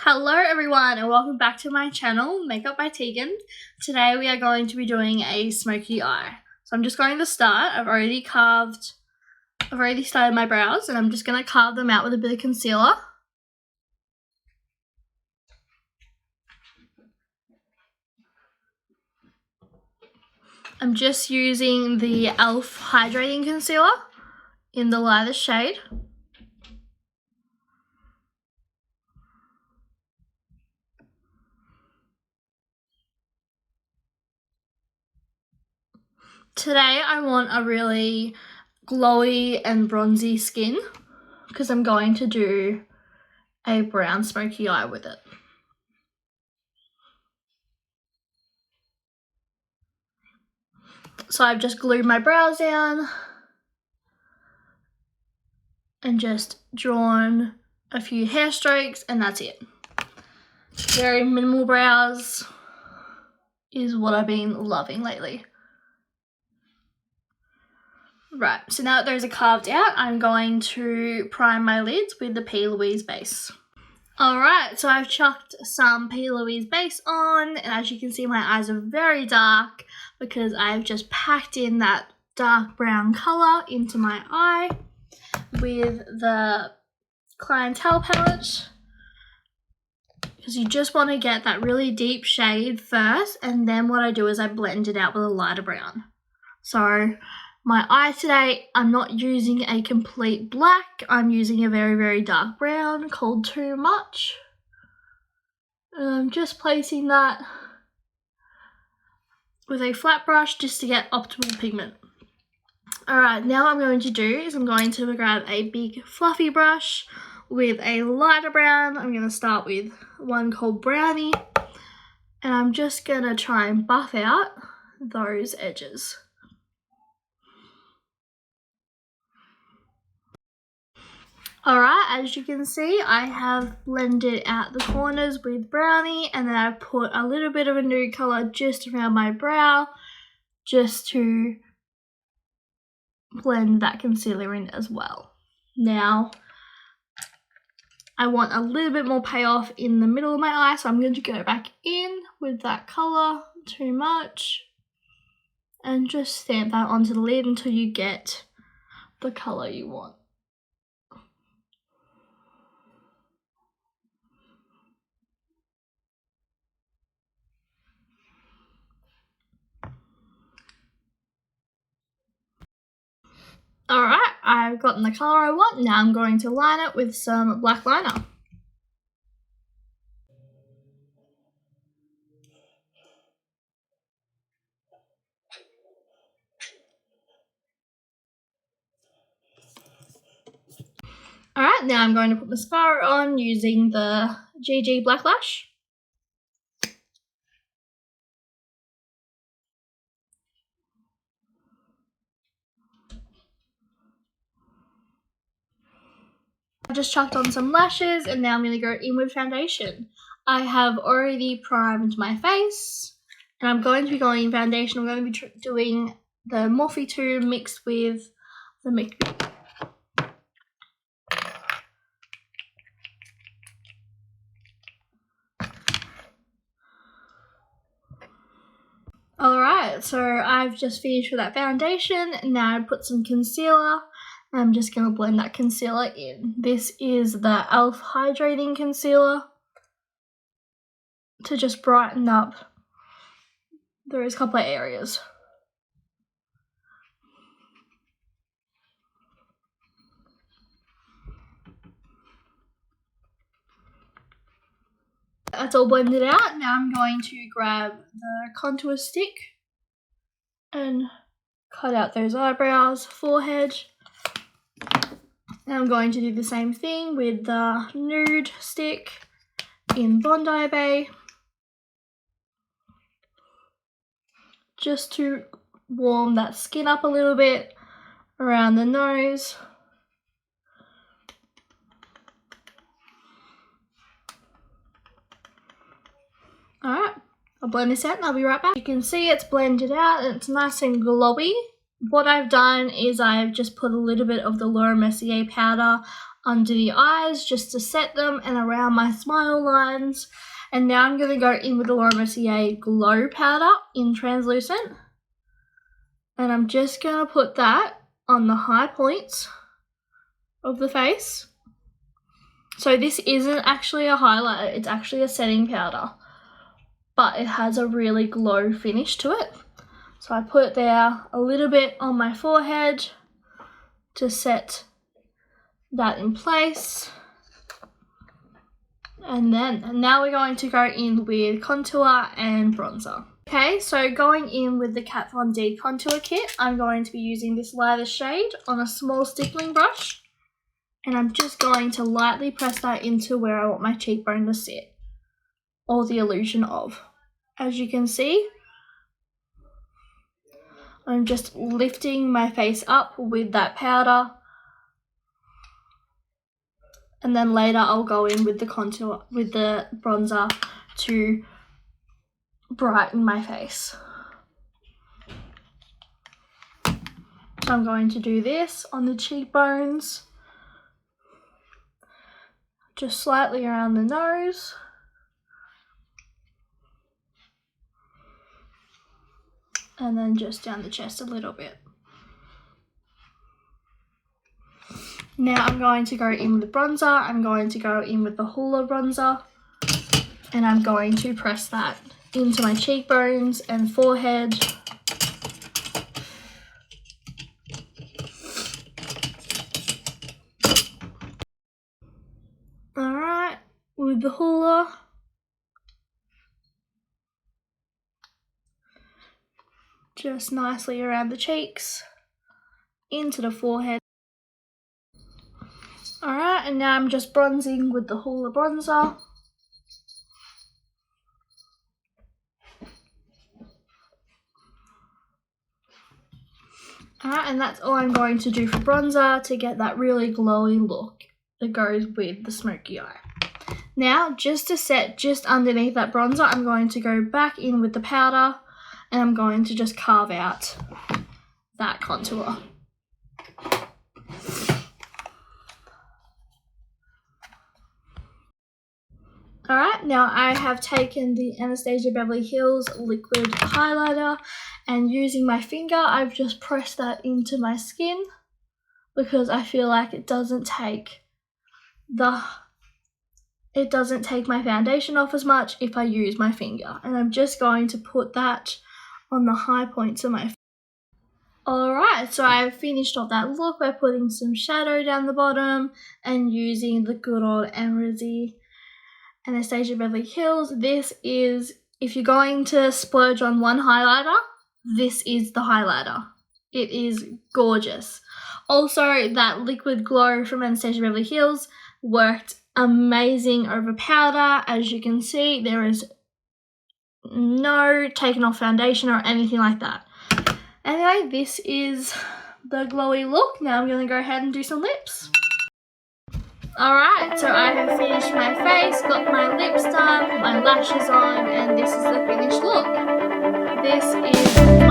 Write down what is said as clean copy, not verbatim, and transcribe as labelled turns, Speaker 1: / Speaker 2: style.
Speaker 1: Hello everyone and welcome back to my channel, Makeup by Tegan. Today we are going to be doing a smoky eye. So I'm just going to start. I've already started my brows and I'm just going to carve them out with a bit of concealer. I'm just using the e.l.f. Hydrating Concealer in the lightest shade. Today I want a really glowy and bronzy skin because I'm going to do a brown smoky eye with it. So I've just glued my brows down and just drawn a few hair strokes and that's it. Very minimal brows is what I've been loving lately. Right, so now that those are carved out, I'm going to prime my lids with the P. Louise base. Alright, so I've chucked some P. Louise base on, and as you can see my eyes are very dark because I've just packed in that dark brown colour into my eye with the Clientele palette. Because you just want to get that really deep shade first, and then what I do is I blend it out with a lighter brown. So my eye today, I'm not using a complete black, I'm using a very, very dark brown called Too Much. And I'm just placing that with a flat brush just to get optimal pigment. Alright, now what I'm going to do is I'm going to grab a big fluffy brush with a lighter brown. I'm going to start with one called Brownie, and I'm just going to try and buff out those edges. Alright, as you can see, I have blended out the corners with Brownie, and then I've put a little bit of a nude colour just around my brow just to blend that concealer in as well. Now, I want a little bit more payoff in the middle of my eye, so I'm going to go back in with that colour, Too Much, and just stamp that onto the lid until you get the colour you want. Alright, I've gotten the colour I want. Now I'm going to line it with some black liner. Alright, now I'm going to put mascara on using the GG Black Lash. I've just chucked on some lashes and now I'm going to go in with foundation. I have already primed my face and I'm going to be going in foundation. I'm going to be doing the Morphe 2 mixed with the Make Me. Alright, so I've just finished with that foundation. Now I put some concealer. I'm just going to blend that concealer in. This is the e.l.f. Hydrating Concealer to just brighten up those couple of areas. That's all blended out. Now I'm going to grab the contour stick and cut out those eyebrows, forehead. And I'm going to do the same thing with the nude stick in Bondi Bay, just to warm that skin up a little bit around the nose. Alright, I'll blend this out and I'll be right back. You can see it's blended out and it's nice and glowy. what I've done is I've just put a little bit of the Laura Mercier powder under the eyes just to set them and around my smile lines. And now I'm going to go in with the Laura Mercier Glow powder in translucent. And I'm just going to put that on the high points of the face. So this isn't actually a highlighter, it's actually a setting powder, but it has a really glow finish to it. So I put it there a little bit on my forehead to set that in place. And now we're going to go in with contour and bronzer. Okay, so going in with the Kat Von D contour kit, I'm going to be using this lighter shade on a small stippling brush. And I'm just going to lightly press that into where I want my cheekbone to sit, or the illusion of. As you can see, I'm just lifting my face up with that powder. And then later I'll go in with the contour, with the bronzer to brighten my face. So I'm going to do this on the cheekbones, just slightly around the nose. And then just down the chest a little bit. Now I'm going to go in with the bronzer. I'm going to go in with the Hoola bronzer. And I'm going to press that into my cheekbones and forehead. Alright, with the Hoola. Just nicely around the cheeks, into the forehead. Alright, and now I'm just bronzing with the Hoola bronzer. Alright, and that's all I'm going to do for bronzer to get that really glowy look that goes with the smoky eye. Now, just to set just underneath that bronzer, I'm going to go back in with the powder and I'm going to just carve out that contour. Alright, now I have taken the Anastasia Beverly Hills liquid highlighter and using my finger, I've just pressed that into my skin because I feel like it doesn't take my foundation off as much if I use my finger. And I'm just going to put that on the high points of my face. Alright, so I've finished off that look by putting some shadow down the bottom and using the good old Anastasia Beverly Hills. This is, if you're going to splurge on one highlighter, this is the highlighter. It is gorgeous. Also, that liquid glow from Anastasia Beverly Hills worked amazing over powder. As you can see, there is no taken off foundation or anything like that. Anyway, this is the glowy look. Now I'm going to go ahead and do some lips. Alright, so I have finished my face, got my lips done, put my lashes on, and this is the finished look. This is